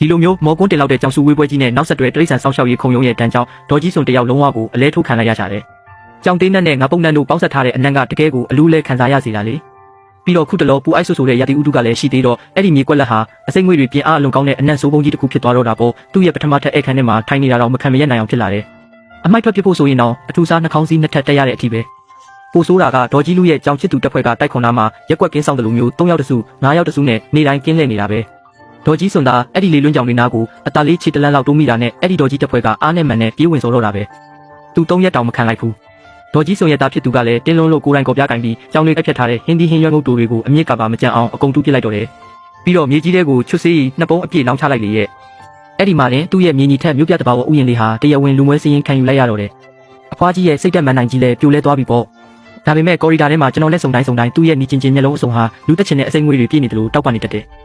ဒီလိုမျိုးမော်ကွန်းတင်လောက်တဲ့ကြောင်စုဝေးပွဲကြီးနဲ့နောက်ဆက်တွဲတရိတ်ဆန်စောင့်ရှောက်ရေးခုံရုံးရဲ့တန်းကြောင်းဒေါ်ကြီးစွန်တယောက်လုံးဝကိုအလဲထိုးခံလိုက်ရကြတယ်။ကြောင်သေးနက်နဲ့ငါပုံနက်တို့ပေါင်းဆက်ထားတဲ့အနံ့ကတကယ်ကိုအလူးလဲခံစားရစေတာလေ။ပြီးတော့ခုတလောပူအိုက်ဆိုတဲ့ရာသီဥတုကလည်းရှိသေးတော့အဲ့ဒီမြေကွက်လက်ဟာအစိမ့်ငွေတွေပြင်အားအလွန်ကောင်းတဲ့အနံ့ဆိုးပုံးကြီးတစ်ခုဖြစ်သွားတော့တာပေါ့သူ့ရဲ့ပထမထက်အခန်းထဲမှာထိုင်နေတာတော့မခံမရနိုင်အောင်ဖြစ်လာတယ်။အမိုက်ထွက်ပြဖို့ဆိုရင်တော့အထူးစားနှာခေါင်းစည်းနှစ်ထပ်တက်ရတဲ့အထိပဲ။ပိုဆိုးတာကဒေါ်ကြီးလူရဲ့ကြောင်ချစ်သူတက်ဖွဲ့ကတိုက်ခွန်သားမှာရက်ကွက်ကင်းဆောင်တယ်လို့မျိုး3ယောက်တစု9ယောက်တစုနဲ့နေတိုင်းကင်းလှည့်နေတာပဲ။ဒေါ်ကြီးစွန်သားအဲ့ဒီလေလွန်းကြောင်တွေနားကိုအသားလေးခြေတလန်းလောက်တိုးမိတာနဲ့အဲ့ဒီဒေါ်ကြီးတက်ဖွဲ့ကအားနဲ့မှန်နဲ့ပြေးဝင်စောတော့တာပဲ။သူ3ရက်တောင်မခံလိုက်ဘူး။ဒေါ်ကြီးစွန်ရဲ့သားဖြစ်သူကလည်းတင်းလုံးလို့ကိုယ်တိုင်ကော်ပြကင်ပြီးကြောင်တွေတက်ဖြတ်ထားတဲ့ဟင်းသီးဟင်းရွက်ငုတ်တူတွေကိုအမြင့်ကပါမကြံအောင်အကုန်တူးပစ်လိုက်တော့တယ်။ပြီးတော့မြေကြီးတဲကိုချွတ်စေးနှစ်ပုံးအပြည့်လောင်းချလိုက်လေရဲ့။အဲ့ဒီမှာလည်းသူ့ရဲ့မြေညီထက်မြို့ပြတဘာဝဥယျာဉ်လေးဟာတရားဝင်လူမွဲစည်းရင်ခံယူလိုက်ရတော့တယ်။အဖွားကြီးရဲ့စိတ်သက်မှန်နိုင်ကြီးလည်းပြိုလဲသွားပြီပေါ့။ဒါပေမဲ့ကော်ရီဒါထဲမှာကျွန်တော်လက်စုံတိုင်းသူ့ရဲ့နီချင်းချင်းမျက်လုံးအစုံဟာလူတက်ချင်တဲ့အစိမ့်ငွေတွေပြည့်နေတယ်လို့တောက်ပနေတတ်တယ်။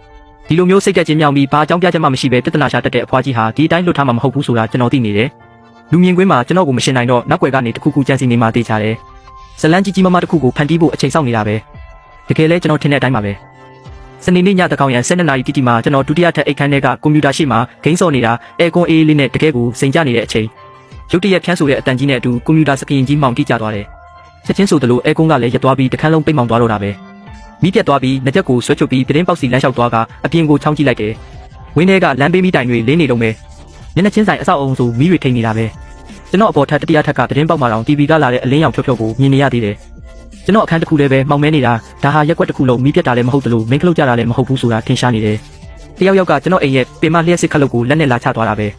ဒီလိုမျိုးစိတ်တက်ချင်းမြောင်ပြီးဘာအကြောင်းပြချက်မှမရှိဘဲပြဿနာရှာတတ်တဲ့အဖွားကြီးဟာဒီအတိုင်းလွတ်ထားမှာမဟုတ်ဘူးဆိုတာကျွန်တော်သိနေတယ်။လူမြင်ကွင်းမှာကျွန်တော်ကိုမရှင်းနိုင်တော့နောက်ွယ်ကနေတခုခုကြံစီနေမှသိချတယ်။ဇလန်းကြီးကြီးမမတခုကိုဖန်တီးဖို့အချိန်စောင့်နေတာပဲ။တကယ်လဲကျွန်တော်ထင်တဲ့အတိုင်းပါပဲ။စနေနေ့ညတကောင်ရံ12နာရီတိတိမှာကျွန်တော်ဒုတိယထပ်အိတ်ခန်းထဲကကွန်ပျူတာရှေ့မှာဂိမ်းဆော့နေတာအဲကွန်အေးလေးနဲ့တကယ်ကိုစိန်ကြနေတဲ့အချိန်ရုတ်တရက်ဖြန်းဆိုတဲ့အတန်ကြီးနဲ့အတူကွန်ပျူတာစကင်ကြီးမှောင်တိကျသွားတယ်။ချက်ချင်းဆိုသလိုအဲကွန်ကလည်းရက်သွားပြီးတခန်းလုံးပိတ်မှောင်သွားတော့တာပဲ။မိပြတ်သွားပြီးနှစ်ချက်ကိုဆွဲချုပ်ပြီးပြတင်းပေါက်စီလမ်းလျှောက်သွားကအပြင်ကိုချောင်းကြည့်လိုက်တယ်။ဝင်းထဲကလမ်းပေးမိတိုင်တွေလင်းနေတော့မယ်။မျက်နှာချင်းဆိုင်အဆောက်အုံဆိုမိတွေထိန်နေတာပဲ။ကျွန်တော်အပေါ်ထပ်တတိယထပ်ကပြတင်းပေါက်မှာတောင် TV ကလာတဲ့အလင်းရောင်ဖြော့ဖြော့ကိုမြင်နေရသေးတယ်။ကျွန်တော်အခန်းတစ်ခုလည်းပဲမှောင်မဲနေတာဒါဟာရက်ကွက်တစ်ခုလုံးမိပြတ်တာလည်းမဟုတ်သလိုမင်းကလုတ်ကြတာလည်းမဟုတ်ဘူးဆိုတာထင်ရှားနေတယ်။တယောက်ယောက်ကကျွန်တော်အိမ်ရဲ့ပင်မလျှက်စစ်ခက်လုတ်ကိုလက်နဲ့လာချသွားတာပဲ။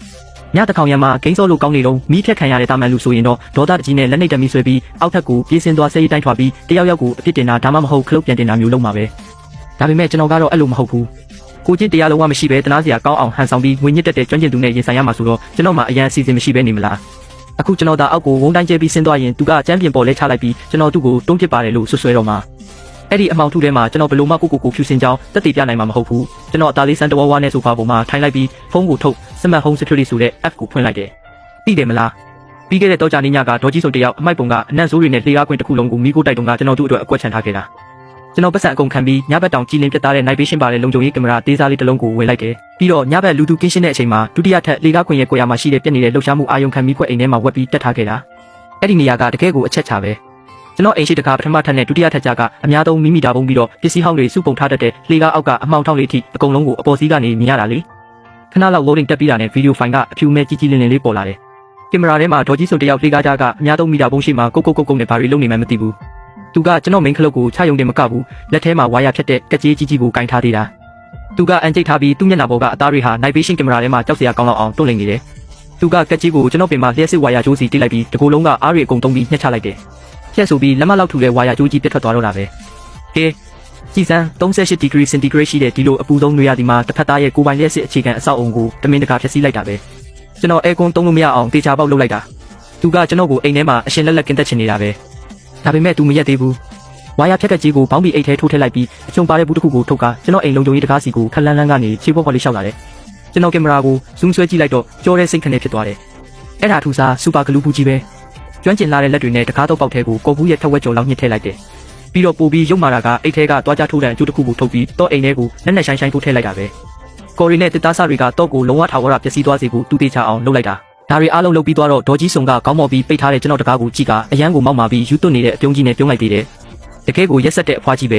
ညတကောင်ရံမှာဂိမ်းစောလို့ကောင်းနေတော့မိဖြတ်ခံရတဲ့တာမန်လူဆိုရင်တော့ဒေါသတကြီးနဲ့လက်နှိပ်တက်ပြီးဆွဲပြီးအောက်ထပ်ကိုပြေးစင်းသွားစိတ်တိုင်းထွာပြီးတယောက်ယောက်ကိုအပြစ်တင်တာဒါမှမဟုတ်ခလုတ်ပြန်တင်တာမျိုးလုပ်မှာပဲ။ဒါပေမဲ့ကျွန်တော်ကတော့အဲ့လိုမဟုတ်ဘူး။ကိုချင်းတရားလုံးဝမရှိပဲတနာစရာကောင်းအောင်ဟန်ဆောင်ပြီးငွေညစ်တက်တဲ့ကျွမ်းကျင်သူနဲ့ရင်ဆိုင်ရမှာဆိုတော့ကျွန်တော်မှအရန်အစီအစဉ်မရှိပဲနေမလား။အခုကျွန်တော်သာအောက်ကိုဝုန်းတိုင်းကျဲပြီးဆင်းသွားရင်သူကကျမ်းပြင်ပေါ်လဲချလိုက်ပြီးကျွန်တော်သူ့ကိုတွန်းပစ်ပါတယ်လို့ဆွဆွဲတော့မှာအဲ့ဒီအမောင်ထုထဲမှာကျွန်တော်ဘလို့မှကိုဖြူစင်ကြောင်းတက်တည်ပြနိုင်မှာမဟုတ်ဘူးကျွန်တော်အသားလေးစမ်းတဝဝနဲ့ဆိုဖာပေါ်မှာထိုင်လိုက်ပြီးဖုန်းကိုထုတ်စမတ် home security ဆိုတဲ့ app ကိုဖွင့်လိုက်တယ်ပြီးတယ်မလားပြီးခဲ့တဲ့တောကြာနေ့ညကဒေါ်ကြီးစုံတယောက်အမိုက်ပုံကအနံ့ဆိုးတွေနဲ့လေကားခွင့်တစ်ခုလုံးကိုမိကိုတိုက်တုံးကကျွန်တော်တို့အတွက်အကွက်ချန်ထားခဲ့တာကျွန်တော်ပတ်စံအကုန်ခံပြီးညဘက်တောင်ကြည်လင်ပြတ်သားတဲ့ night vision ပါတဲ့လုံခြုံရေးကင်မရာသေးစားလေးတစ်လုံးကိုဝယ်လိုက်တယ်ပြီးတော့ညဘက်လူသူကင်းရှင်းတဲ့အချိန်မှာဒုတိယထပ်လေကားခွင့်ရဲ့ကိုရမှာရှိတဲ့ပြက်နေတဲ့လှုပ်ရှားမှုအာယုံခံပြီးခွက်အိမ်ထဲမှာဝက်ပြီးတက်ထားခဲ့တာအဲ့ဒီနေရာကတကယ်ကိုအချက်ချပဲကျွန်တော်အိမ်ရှိတကာပထမထပ်နဲ့ဒုတိယထပ်ကြကအများဆုံးမိမိတာပုံပြီးတော့ပစ္စည်းဟောင်းတွေစုပုံထားတတ်တဲ့လေကားအောက်ကအမှောင်ထောင်းလေးအထိအကုန်လုံးကိုအပေါ်စီးကနေမြင်ရတာလေခဏလောက် loading တက်ပြီးတာနဲ့ဗီဒီယိုဖိုင်ကအဖြူမဲ့ကြီးကြီးလင်းလင်းလေးပေါ်လာတယ်ကင်မရာထဲမှာဒေါ်ကြီးစုံတယောက်လေကားကြကအများဆုံးမိတာပုံရှိမှာကုတ်နဲ့ဘာတွေလုပ်နေမှမသိဘူးသူကကျွန်တော်မိန်းခလုတ်ကိုချယုံတယ်မကဘူးလက်ထဲမှာဝါယာဖြတ်တဲ့ကက်ကြီးကြီးကိုကင်ထားသေးတာသူကအန်ကျိတ်ထားပြီးသူ့မျက်နှာပေါ်ကအသားတွေဟာ night vision ကင်မရာထဲမှာကြောက်စရာကောင်းလောက်အောင်တွန့်လင်နေတယ်သူကကက်ကြီးကိုကျွန်တော်ပင်မှာလျှက်စစ်ဝါယာကြိုးစီတိလိုက်ပြီးတကူလုံးကအားတွေအကုန်တုံးပြီးညှက်ချလိုက်တယ်ဖြက်ဆိုပြီးလက်မလောက်ထူတဲ့ဝါယာကြိုးကြီးပြတ်ထွက်သွားတော့တာပဲကဲကြည်စမ်း38 degree centigrade ရှိတဲ့ဒီလိုအပူဆုံးနေရာဒီမှာတစ်ဖက်သားရဲ့ကိုပိုင်လျှက်စစ်အခြေခံအဆောက်အုံကိုတမင်တကာဖျက်ဆီးလိုက်တာပဲကျွန်တော်အဲကွန်းသုံးလို့မရအောင်တေချာပေါက်လုပ်လိုက်တာသူကကျွန်တော်ကိုအိမ်ထဲမှာအရှင်လက်ကင်းသက်ချင်နေတာပဲဒါပေမဲ့သူမရက်သေးဘူးဝါယာဖြက်ကကြီးကိုဘောင်းဘီအိတ်ထဲထိုးထည့်လိုက်ပြီးအချုံပါတဲ့ဘူးတစ်ခုကိုထုတ်ကကျွန်တော်အိမ်လုံခြုံရေးတကားစီကိုခက်လန်းလန်းကနေခြေပေါ်ပေါ်လေးလျှောက်လာတယ်ကျွန်တော်ကင်မရာကို zoom ဆွဲကြည့်လိုက်တော့ကြောတဲ့စိတ်ခနဲ့ဖြစ်သွားတယ်အဲ့ဒါထူစားစူပါဂလူးဘူးကြီးပဲကျွမ်းကျင်လာတဲ့လက်တွေနဲ့တကားတော့ပေါက်ထဲကိုကော်ဘူးရဲ့ထက်ဝက်ကျော်လောက်ညှစ်ထည့်လိုက်တယ်ပြီးတော့ပိုပြီးရုပ်မာတာကအိတ်ထဲကတွားကြထိုးတဲ့အကျိုးတစ်ခုကိုထုတ်ပြီးတော့အိမ်ထဲကိုလက်နဲ့ဆိုင်ထိုးထည့်လိုက်တာပဲကော်ရီနဲ့တစ်သားစားတွေကတော့ကိုလုံးဝထာဝရပျက်စီးသွားစေဖို့တူတေချာအောင်လုပ်လိုက်တာဒါတွေအားလုံးလုပ်ပြီးသွားတော့ဒေါ်ကြီးစုံကကောင်းမော်ပြီးပိတ်ထားတဲ့ကျွန်တော်တကားကိုကြည့်ကအရန်ကိုမောက်မာပြီးယူသွတ်နေတဲ့အပြုံးကြီးနဲ့ပြုံးလိုက်သေးတယ်တကယ်ကိုရက်ဆက်တဲ့အဖွားကြီးပဲ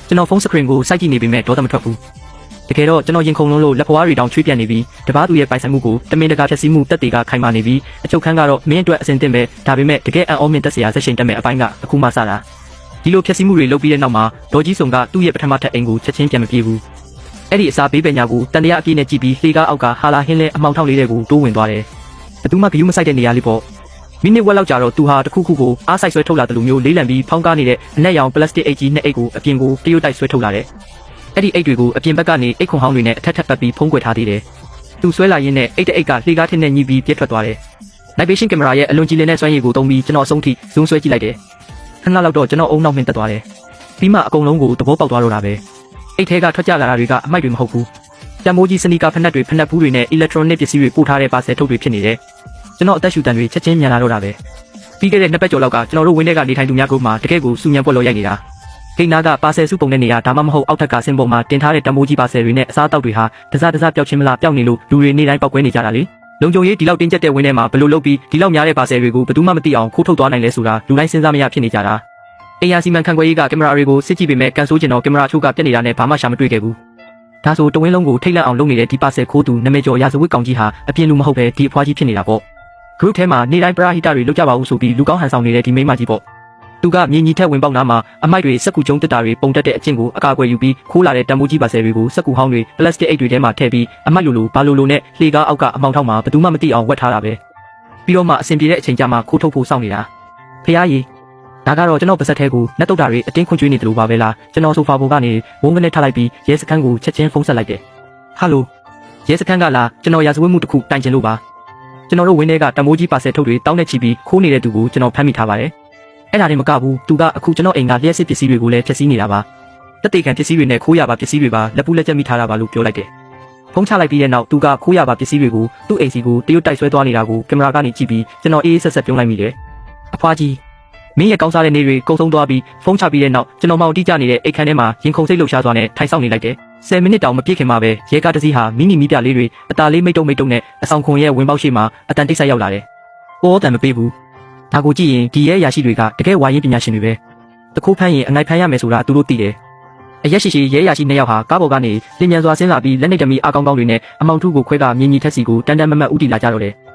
ကျွန်တော်ဖုန်းစခရင်ကိုစိုက်ကြည့်နေပေမဲ့ဒေါသမထွက်ဘူးတကယ်တော့ကျွန်တော်ရင်ခုန်လုံးလို့လက်ဖွားတွေတောင်ချွေးပြတ်နေပြီးတပားသူရဲ့ပိုင်ဆိုင်မှုကိုတမင်တကာဖျက်ဆီးမှုတက်တွေကခိုင်မာနေပြီးအချုပ်ခန်းကတော့မင်းအတွက်အစင်တင်ပဲဒါပေမဲ့တကယ်အံ့ဩမြင့်တက်စရာဆက်ရှင်တက်မဲ့အပိုင်းကအခုမှစတာဒီလိုဖျက်ဆီးမှုတွေလုပ်ပြီးတဲ့နောက်မှာဒေါ်ကြီးစုံကသူ့ရဲ့ပထမထပ်အိမ်ကိုချက်ချင်းပြန်မပြေဘူးအဲ့ဒီအစာဘေးပညာကိုတန်တရားအပြည့်နဲ့ကြည့်ပြီးလှေကားအောက်ကဟာလာဟင်းလဲအမောင်ထောက်လေးတွေကိုတိုးဝင်သွားတယ်ဘသူမှဂယုမဆိုင်တဲ့နေရာလေးပေါ့မိနစ်ဝက်လောက်ကြာတော့သူဟာတခုခုကိုအားဆိုင်ဆွဲထုတ်လာတယ်လို့မျိုးလေးလံပြီးဖောင်းကားနေတဲ့အနက်ရောင်ပလတ်စတစ်အိတ်ကြီးနှစ်အိတ်ကိုအပြင်ကိုတရုတ်တိုက်ဆွဲထုတ်လာတယ်အဲ့ဒီအိတ်တွေကိုအပြင်ဘက်ကနေအိတ်ခွန်ဟောင်းတွေနဲ့အထက်ထပ်ပတ်ပြီးဖုံးကွယ်ထားသေးတယ်သူဆွဲလာရင်းနဲ့အိတ်တအိတ်ကလှေကားထင်းနဲ့ညှိပြီးပြတ်ထွက်သွားတယ် night vision ကင်မရာရဲ့အလွန်ကြီးလင်းတဲ့စွမ်းရည်ကိုသုံးပြီးကျွန်တော်အဆုံးထိ zoom ဆွဲကြည့်လိုက်တယ်ခဏလောက်တော့ကျွန်တော်အုံနောက်မှင်တက်သွားတယ်ပြီးမှအကုန်လုံးကိုသဘောပေါက်သွားတော့တာပဲအိတ်ထဲကထွက်ကြလာတာတွေကအမိုက်တွေမဟုတ်ဘူးတံမိုးကြီးစနီကာဖက်နှက်တွေဖက်နှက်ဘူးတွေနဲ့ electronic ပစ္စည်းတွေပို့ထားတဲ့ပါဆယ်ထုတ်တွေဖြစ်နေတယ်ကျွန်တော်အသက်ရှူတန်တွေချက်ချင်းမြန်လာတော့တာပဲပြီးခဲ့တဲ့နှစ်ပတ်ကျော်လောက်ကကျွန်တော်တို့ဝင်းထဲကနေထိုင်သူများကိုမှတကယ့်ကိုစူညံပွက်လို့ရိုက်နေတာ ဂိတ်နာကပါဆယ်စုပုံတဲ့နေရာဒါမှမဟုတ်အောက်ထက်ကဆင်ပုံမှာတင်ထားတဲ့တမိုးကြီးပါဆယ်တွေနဲ့အစားအသောက်တွေဟာတစားပျောက်ချင်းမလားပျောက်နေလို့လူတွေနေ့တိုင်းပောက်ကွဲနေကြတာလေလုံခြုံရေးဒီလောက်တင်းကျပ်တဲ့ဝင်းထဲမှာဘယ်လိုလုပ်ပြီးဒီလောက်များတဲ့ပါဆယ်တွေကိုဘယ်သူမှမသိအောင်ခိုးထုတ်သွားနိုင်လဲဆိုတာလူတိုင်းစဉ်းစားမရဖြစ်နေကြတာအိမ်ယာစီမံခန့်ခွဲရေးကကင်မရာတွေကိုစစ်ကြည့်ပေမဲ့ကန်ဆိုးကျင်တော့ကင်မရာချိုးကပြက်နေတာနဲ့ဘာမှရှာမတွေ့ခဲ့ဘူးဒါဆိုတဝင်းလုံးကိုထိတ်လန့်အောင်လုပ်နေတဲ့ဒီပါဆယ်ခိုးသူနာမည်ကျော်ရာဇဝတ်ကောင်ကြီးဟာအပြင်းလူမဟုတ်ပဲဒီအဖွားကြီးဖြစ်နေတာပေါ့ group ထဲမှာနေ့တိုင်းပရာဟိတတွေလုပ်ကြပါဦးဆိုပြီးလူကောင်းဟန်ဆောင်နေတဲ့ဒီမိန်းမကြီးပေါ့သူကမြင်းကြီးထက်ဝင်ပေါက်နားမှာအမိုက်တွေစက်ကူကျုံတက်တာတွေပုံတက်တဲ့အကျင့်ကိုအကာအကွယ်ယူပြီးခိုးလာတဲ့တံမိုးကြီးပါဆယ်တွေကိုစက်ကူဟောင်းတွေပလတ်စတစ်အိတ်တွေထဲမှာထည့်ပြီးအမိုက်လိုဘာလိုနဲ့လှေကားအောက်ကအမောင်ထောက်မှာဘယ်သူမှမသိအောင်ဝက်ထားတာပဲပြီးတော့မှအဆင်ပြေတဲ့အချိန်ကြမှာခိုးထုတ်ဖို့စောင့်နေတာဖះကြီးဒါကတော့ကျွန်တော်ပါဆက်ထဲကိုနှက်တုတ်တာတွေအတင်းခွန်ကျွေးနေတယ်လို့ပါပဲလားကျွန်တော်ဆိုဖာဘိုကနေဝုန်းကနေထားလိုက်ပြီးရဲစခန်းကိုချက်ချင်းဖုန်းဆက်လိုက်တယ်ဟယ်လိုရဲစခန်းကလားကျွန်တော်ရာဇဝတ်မှုတစ်ခုတိုင်ကျင်လို့ပါကျွန်တော်တို့ဝင်းထဲကတံမိုးကြီးပါဆယ်ထုတ်တွေတောင်းနေချပြီးခိုးနေတဲ့သူကိုကျွန်တော်ဖမ်းမိထားပါတယ်အဲ့ဒါတွေမကဘူးသူကအခုကျွန်တော်အိမ်ကလျှက်စစ်ပစ္စည်းတွေကိုလည်းဖျက်ဆီးနေတာပါတက်တေခံပစ္စည်းတွေနဲ့ခိုးရပါပစ္စည်းတွေပါလက်ပူးလက်ချက်မိထားတာပါလို့ပြောလိုက်တယ်ဖုန်းချလိုက်ပြီးတဲ့နောက်သူကခိုးရပါပစ္စည်းတွေကိုသူ့အိမ်စီကိုတရုတ်တိုက်ဆွဲသွားနေတာကိုကင်မရာကနေကြည့်ပြီးကျွန်တော်အေးအေးဆက်ဆက်ပြုံးလိုက်မိတယ်အဖွားကြီးမင်းရဲ့ကောင်းစားတဲ့နေတွေကုံဆုံးသွားပြီးဖုန်းချပြီးတဲ့နောက်ကျွန်တော်မှောင်တိကျနေတဲ့အိတ်ခမ်းထဲမှာရင်ခုန်စိတ်လှုပ်ရှားစွာနဲ့ထိုင်ဆောင်နေလိုက်တယ်10မိနစ်တောင်မပြည့်ခင်မှာပဲရဲကားတစ်စီးဟာမိမိပြလေးတွေအตาလေးမိတ်တုံနဲ့အဆောင်ခွန်ရဲ့ဝင်ပေါက်ရှိမှာအတန်တိတ်ဆက်ရောက်လာတယ်။အော်တန်မပေးဘူး။ဒါကိုကြည့်ရင်ဒီရဲရာရှိတွေကတကယ်ဝါရင်ပညာရှင်တွေပဲ။တခိုးဖမ်းရင်အငိုက်ဖမ်းရမယ်ဆိုတာသူတို့သိတယ်။အရက်ရှိရဲရာရှိ2ယောက်ဟာကားပေါ်ကနေလင်းမြန်စွာဆင်းလာပြီးလက်နေတမီအကောင်းကောင်းတွေနဲ့အမောင်ထုကိုခွဲကမြင်းကြီးထက်စီကိုတန်းတန်းမတ်မတ်ဥတီလာကြတော့တယ်။